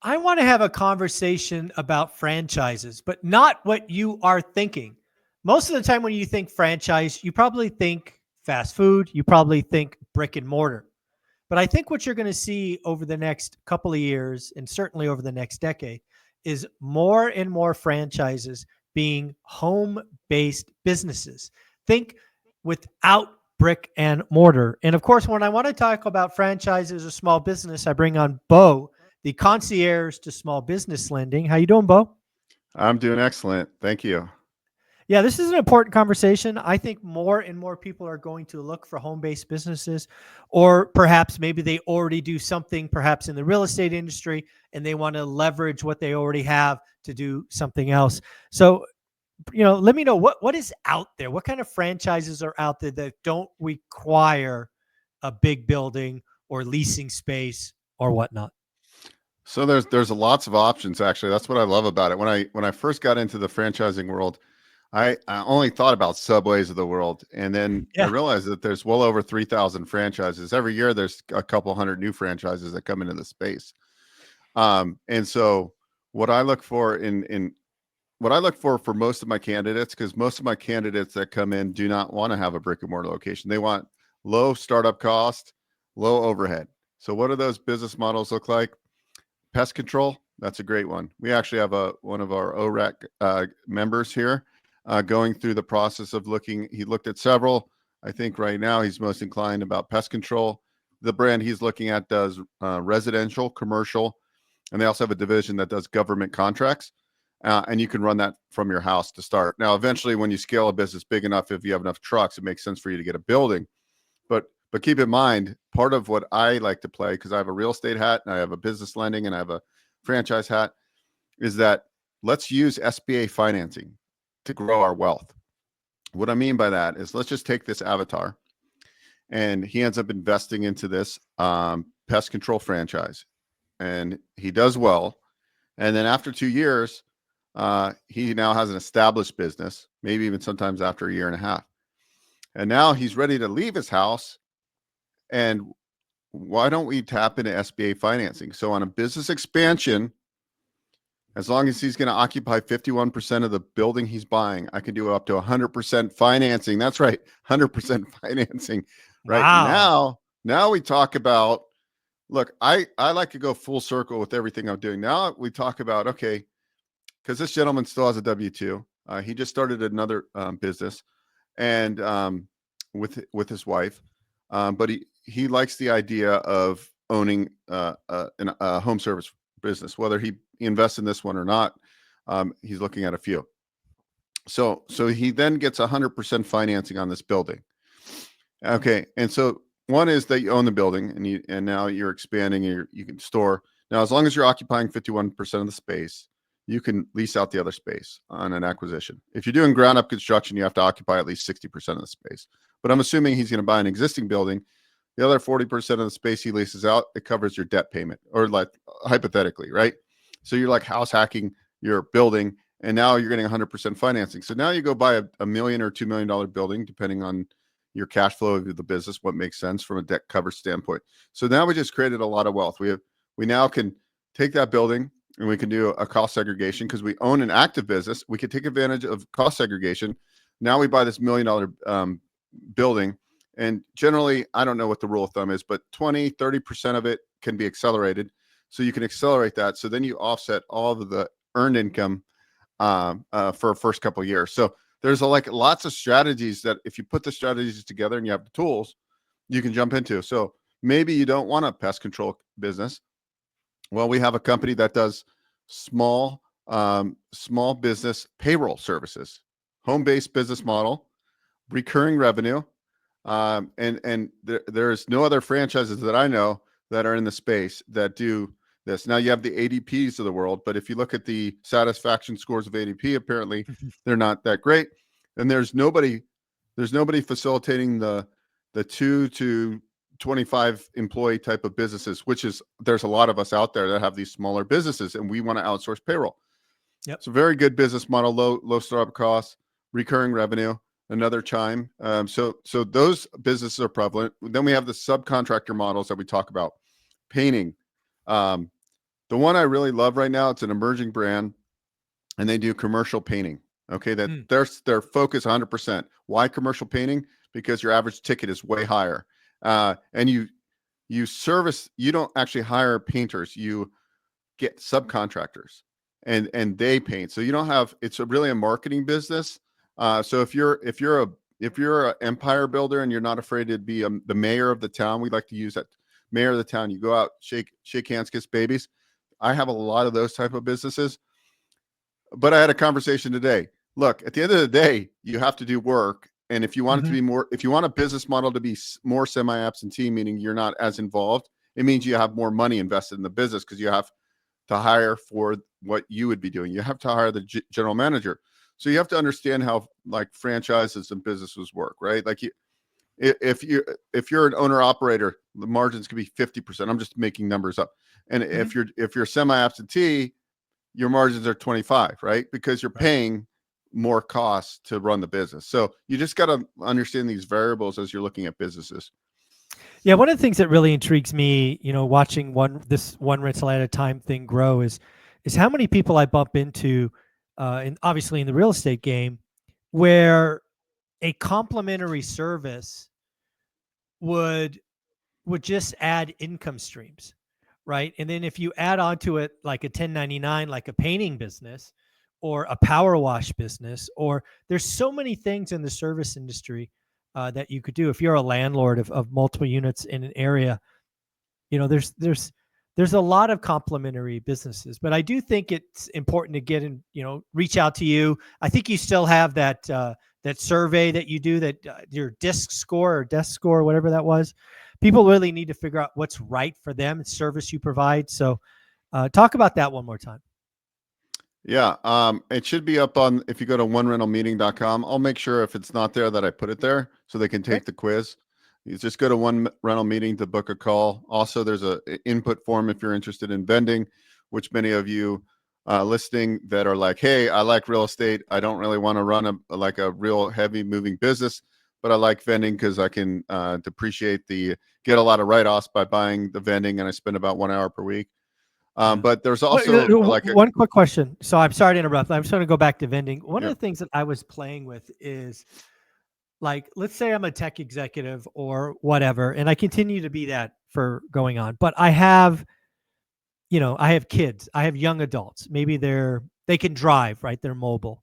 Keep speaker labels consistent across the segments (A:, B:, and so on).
A: I want to have a conversation about franchises, but not what you are thinking. Most of the time, when you think franchise, you probably think fast food, you probably think brick and mortar. But I think what you're going to see over the next couple of years, and certainly over the next decade, is more and more franchises being home based businesses. Think without brick and mortar. And of course, when I want to talk about franchises or small business, I bring on Bo, the concierge to small business lending. How you doing, Bo?
B: I'm doing excellent. Thank you.
A: Yeah, this is an important conversation. I think more and more people are going to look for home based businesses, or perhaps maybe they already do something, perhaps in the real estate industry, and they want to leverage what they already have to do something else. So, let me know what is out there. What kind of franchises are out there that don't require a big building or leasing space or whatnot?
B: So there's lots of options actually. That's what I love about it. When I first got into the franchising world, I only thought about Subways of the world, and then I
A: Yeah.
B: realized that there's well over 3,000 franchises every year. There's a couple hundred new franchises that come into the space. And so what I look for in what I look for most of my candidates, because most of my candidates that come in do not want to have a brick and mortar location. They want low startup cost, low overhead. So what do those business models look like? Pest control, that's a great one. We actually have one of our ORAC members here going through the process of looking. He looked at several. I think right now he's most inclined about pest control. The brand he's looking at does residential, commercial, and they also have a division that does government contracts. And you can run that from your house to start. Now, eventually, when you scale a business big enough, if you have enough trucks, it makes sense for you to get a building. But keep in mind, part of what I like to play, because I have a real estate hat and I have a business lending and I have a franchise hat, is that let's use SBA financing to grow our wealth. What I mean by that is, let's just take this avatar and he ends up investing into this pest control franchise, and he does well. And then after 2 years, he now has an established business, maybe even sometimes after a year and a half. And now he's ready to leave his house. And why don't we tap into SBA financing? So on a business expansion, as long as he's going to occupy 51% of the building he's buying, I can do up to 100% financing. That's right, 100% financing. Right
A: Wow.
B: now we talk about, look, I like to go full circle with everything I'm doing. Now we talk about, okay, because this gentleman still has a W-2. He just started another business, and with his wife, but he likes the idea of owning a home service business. Whether he invests in this one or not, he's looking at a few. So he then gets 100% financing on this building. Okay, and so one is that you own the building, and now you're expanding. You can store now, as long as you're occupying 51% of the space, you can lease out the other space on an acquisition. If you're doing ground up construction, you have to occupy at least 60% of the space. But I'm assuming he's going to buy an existing building. The other 40% of the space he leases out, it covers your debt payment, or like hypothetically, right? So you're like house hacking your building, and now you're getting 100% financing. So now you go buy a $1 million or $2 million building, depending on your cash flow of the business, what makes sense from a debt cover standpoint. So now we just created a lot of wealth. We now can take that building and we can do a cost segregation, because we own an active business. We can take advantage of cost segregation. Now we buy this $1 million building, and generally, I don't know what the rule of thumb is, but 20-30% of it can be accelerated. So you can accelerate that. So then you offset all of the earned income for a first couple of years. So there's lots of strategies that, if you put the strategies together and you have the tools, you can jump into. So maybe you don't want a pest control business. Well, we have a company that does small business payroll services, home-based business model, recurring revenue. And there's no other franchises that I know that are in the space that do this. Now you have the ADPs of the world, but if you look at the satisfaction scores of ADP, apparently they're not that great. And there's nobody facilitating the 2 to 25 employee type of businesses, which is, there's a lot of us out there that have these smaller businesses, and we want to outsource payroll.
A: Yep.
B: It's a very good business model, low startup costs, recurring revenue, another chime. So those businesses are prevalent. Then we have the subcontractor models that we talk about, painting, The one I really love right now, it's an emerging brand, and they do commercial painting. Okay, that
A: Mm.
B: their focus 100%. Why commercial painting? Because your average ticket is way higher, and you service. You don't actually hire painters. You get subcontractors, and they paint. So you don't have. It's really a marketing business. So if you're an empire builder and you're not afraid to be the mayor of the town, we like to use that mayor of the town. You go out, shake hands, kiss babies. I have a lot of those type of businesses. But I had a conversation today. Look, at the end of the day, you have to do work. And if you want it to
A: Hmm.
B: be more, if you want a business model to be more semi-absentee, meaning you're not as involved, it means you have more money invested in the business because you have to hire for what you would be doing. You have to hire the general manager. So you have to understand how like franchises and businesses work, right? Like if you if you're an owner operator, the margins could be 50%. I'm just making numbers up. And
A: Hmm.
B: if you're semi-absentee, your margins are 25, right? Because you're
A: Right.
B: paying more costs to run the business. So you just got to understand these variables as you're looking at businesses.
A: Yeah, one of the things that really intrigues me, watching this one rental at a time thing grow is how many people I bump into, and obviously in the real estate game, where a complimentary service would would just add income streams, right? And then if you add onto it like a 1099, like a painting business or a power wash business, or there's so many things in the service industry that you could do if you're a landlord of multiple units in an area. There's a lot of complementary businesses, but I do think it's important to get in, reach out to you. I think you still have that survey that you do, that your disc score or desk score, whatever that was. People really need to figure out what's right for them and service you provide. So talk about that one more time.
B: Yeah. It should be up on, if you go to onerentalmeeting.com, I'll make sure if it's not there that I put it there so they can
A: Okay.
B: take the quiz. You just go to One Rental Meeting to book a call. Also, there's a input form if you're interested in vending, which many of you listening that are like, hey, I like real estate. I don't really want to run like a real heavy moving business, but I like vending because I can get a lot of write-offs by buying the vending, and I spend about 1 hour per week.
A: Yeah.
B: But there's also like a
A: One quick question. So I'm sorry to interrupt. I'm just going to go back to vending. One of
B: yeah.
A: the things that I was playing with is, like, let's say I'm a tech executive or whatever, and I continue to be that for going on, but I have kids, I have young adults. Maybe they can drive, right? They're mobile.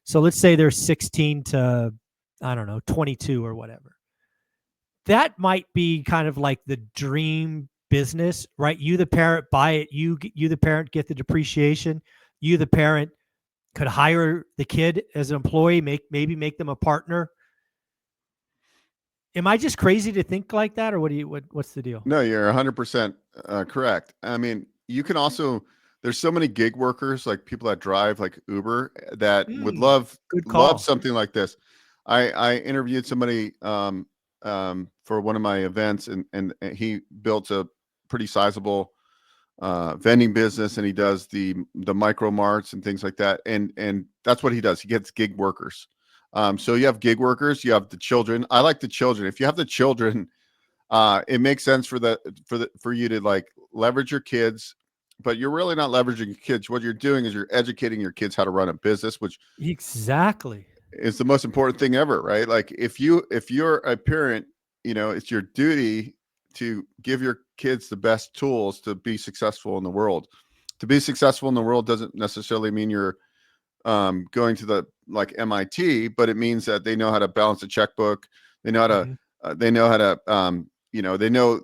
A: So let's say they're 16 to, I don't know, 22 or whatever. That might be kind of like the dream business, right? You, the parent, buy it. You, the parent, get the depreciation. You, the parent, could hire the kid as an employee, maybe make them a partner. Am I just crazy to think like that, or what's the deal?
B: No, you're 100% correct. I mean, you can also, there's so many gig workers, like people that drive like Uber, that would
A: Hmm. Good
B: love
A: call.
B: something like this. I interviewed somebody for one of my events, and he built a pretty sizable vending business, and he does the micro marts and things like that. And that's what he does. He gets gig workers. So you have gig workers, you have the children. I like the children. If you have the children, it makes sense for you to like leverage your kids, but you're really not leveraging your kids. What you're doing is you're educating your kids how to run a business, which
A: Exactly.
B: is the most important thing ever, right? Like if you're a parent, it's your duty to give your kids the best tools to be successful in the world. To be successful in the world doesn't necessarily mean you're going to the like MIT, but it means that they know how to balance a checkbook. They know how to
A: Hmm.
B: they know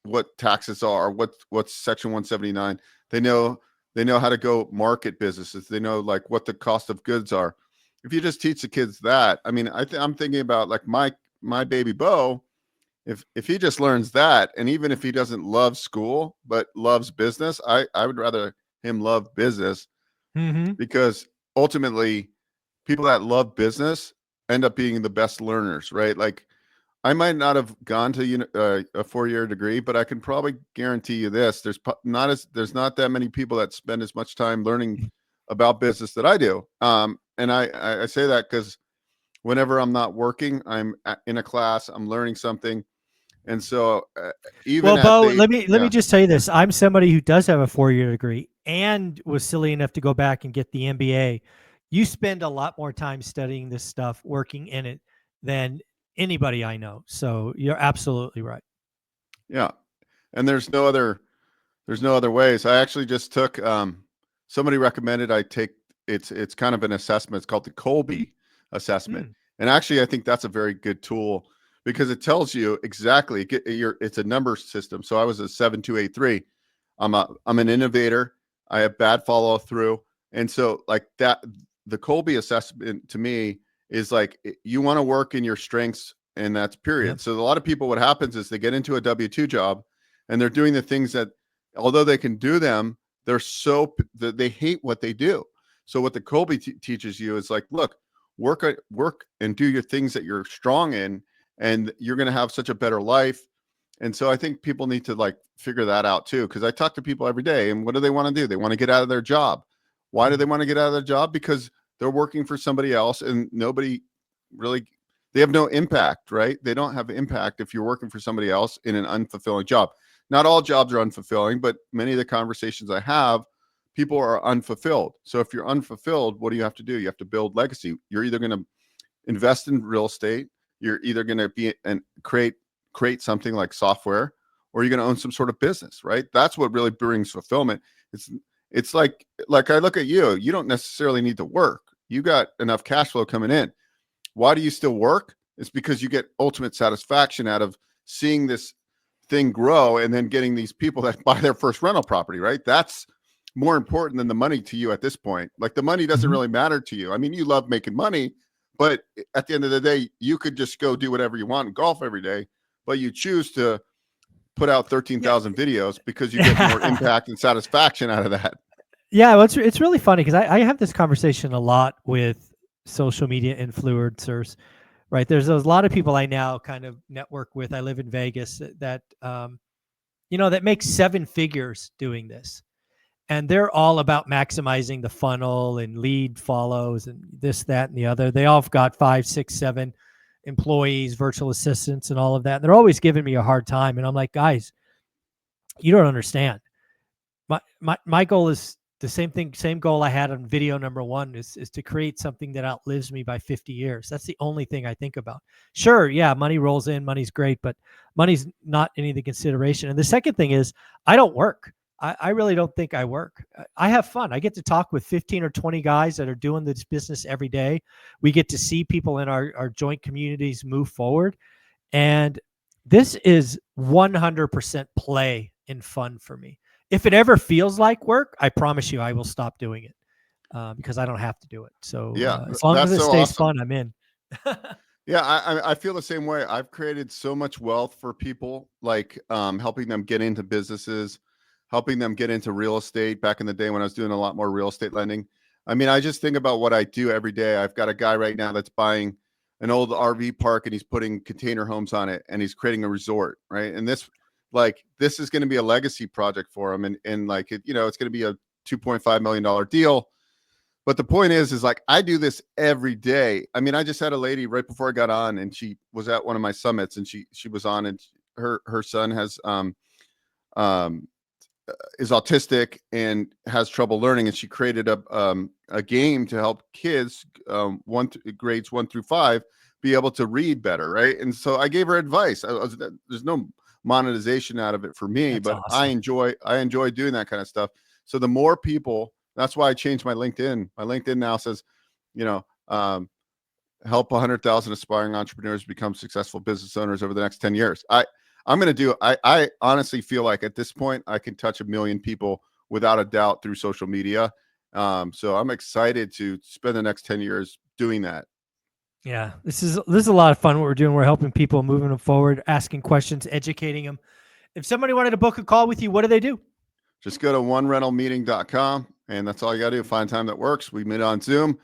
B: what taxes are, what's section 179. They know how to go market businesses. They know like what the cost of goods are. If you just teach the kids that, I mean, I'm thinking about like my baby Bo. If he just learns that, and even if he doesn't love school but loves business, I would rather him love business,
A: Hmm.
B: because ultimately people that love business end up being the best learners, right? Like I might not have gone to a 4-year degree, but I can probably guarantee you this: there's not that many people that spend as much time learning about business that I do. And I say that because whenever I'm not working, I'm in a class, I'm learning something, And so even
A: Well,
B: at
A: Bo,
B: the,
A: let me
B: yeah,
A: just tell you this. I'm somebody who does have a 4-year degree and was silly enough to go back and get the MBA. You spend a lot more time studying this stuff, working in it, than anybody I know. So you're absolutely right.
B: yeah. And there's no other ways. I actually just took, somebody recommended I take, it's kind of an assessment. It's called the Colby assessment.
A: Hmm.
B: And actually, I think that's a very good tool because it tells you exactly, it's a number system. So I was a 7283. I'm an innovator. I have bad follow through. And so like that, the Colby assessment to me is like, you want to work in your strengths, and that's
A: Yeah.
B: period. So a lot of people, what happens is they get into a W-2 job and they're doing the things that, although they can do them, they hate what they do. So what the Colby teaches you is like, look, work and do your things that you're strong in, and you're going to have such a better life. And so I think people need to like figure that out too, because I talk to people every day, and what do they want to do? They want to get out of their job. Why do they want to get out of their job? Because they're working for somebody else, and nobody really, they have no impact, right? They don't have impact if you're working for somebody else in an unfulfilling job. Not all jobs are unfulfilling, but many of the conversations I have, people are unfulfilled. So if you're unfulfilled, what do you have to do? You have to build legacy. You're either going to invest in real estate, you're either going to be and create something like software, or you're going to own some sort of business, right? That's what really brings fulfillment. It's like I look at you, you don't necessarily need to work. You got enough cash flow coming in. Why do you still work? It's because you get ultimate satisfaction out of seeing this thing grow and then getting these people that buy their first rental property, right? That's more important than the money to you at this point. Like the money doesn't
A: Mhm.
B: really matter to you. I mean, you love making money, but at the end of the day, you could just go do whatever you want and golf every day, but you choose to put out
A: Yeah.
B: 13,000 videos because you get more impact and satisfaction out of that.
A: Yeah, well, it's really funny because I have this conversation a lot with social media influencers, right? There's a lot of people I now kind of network with. I live in Vegas that that make 7 figures doing this, and they're all about maximizing the funnel and lead follows and this, that, and the other. They all have got 5, 6, 7 employees, virtual assistants, and all of that. And they're always giving me a hard time, and I'm like, guys, you don't understand. My goal is the same thing, same goal I had on video number one is to create something that outlives me by 50 years. That's the only thing I think about. Sure, yeah, money rolls in, money's great, but money's not any of the consideration. And the second thing is I don't work. I really don't think I work. I have fun. I get to talk with 15 or 20 guys that are doing this business every day. We get to see people in our joint communities move forward. And this is 100% play and fun for me. If it ever feels like work, I promise you I will stop doing it because I don't have to do it. So
B: Yeah,
A: as long as
B: that's
A: it
B: so
A: stays
B: awesome.
A: fun, I'm in.
B: Yeah, I feel the same way. I've created so much wealth for people, like helping them get into businesses, helping them get into real estate. Back in the day when I was doing a lot more real estate lending, I mean, I just think about what I do every day. I've got a guy right now that's buying an old RV park and he's putting container homes on it and he's creating a resort, right? And this is going to be a legacy project for him, and like it's going to be a $2.5 million deal. But the point is like I do this every day. I mean, I just had a lady right before I got on, and she was at one of my summits, and she was on, and her son has um is autistic and has trouble learning, and she created a game to help kids grades 1 through 5 be able to read better, right? And so I gave her advice. There's no monetization out of it for me,
A: That's
B: but I
A: awesome.
B: enjoy doing that kind of stuff. So the more people, that's why I changed my LinkedIn. My LinkedIn now says, you know, help 100,000 aspiring entrepreneurs become successful business owners over the next 10 years. I'm going to do, I honestly feel like at this point, I can touch 1 million people without a doubt through social media. So I'm excited to spend the next 10 years doing that.
A: Yeah, this is a lot of fun. What we're doing, we're helping people, moving them forward, asking questions, educating them. If somebody wanted to book a call with you, what do they do?
B: Just go to onerentalmeeting.com, and that's all you got to do. Find time that works. We meet on Zoom.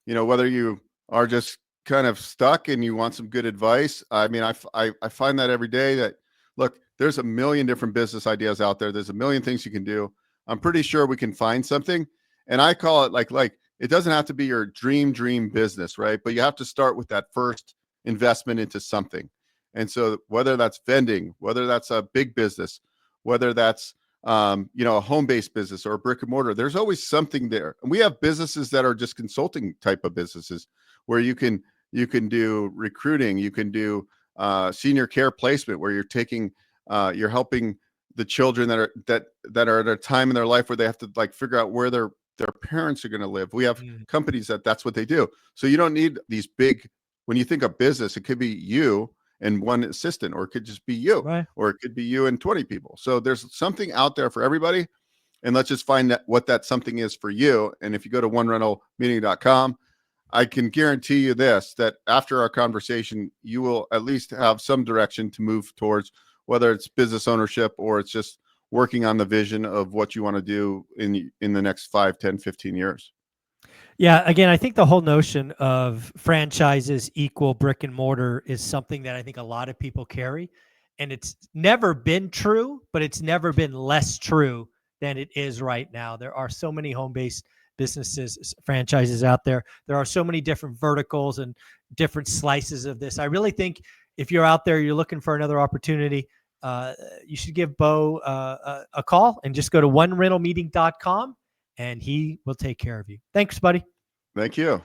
B: Whether you are just kind of stuck and you want some good advice. I mean, I find that every day that, look, there's 1 million different business ideas out there. There's 1 million things you can do. I'm pretty sure we can find something. And I call it like it doesn't have to be your dream business, right? But you have to start with that first investment into something. And so whether that's vending, whether that's a big business, whether that's a home-based business or a brick and mortar, there's always something there. And we have businesses that are just consulting type of businesses where you can do recruiting, you can do senior care placement, where you're helping the children that are at a time in their life where they have to like figure out where their parents are going to live. We have companies that's what they do. So you don't need these big. When you think of business, it could be you and one assistant, or it could just be you,
A: Right.
B: or it could be you and 20 people. So there's something out there for everybody. And let's just find what that something is for you. And if you go to onerentalmeeting.com, I can guarantee you this, that after our conversation, you will at least have some direction to move towards, whether it's business ownership or it's just working on the vision of what you want to do in the next 5, 10, 15 years.
A: Yeah, again, I think the whole notion of franchises equal brick and mortar is something that I think a lot of people carry. And it's never been true, but it's never been less true than it is right now. There are so many home-based businesses, franchises out there. There are so many different verticals and different slices of this. I really think if you're out there, you're looking for another opportunity, you should give Bo a call and just go to onerentalmeeting.com. And he will take care of you. Thanks, buddy.
B: Thank you.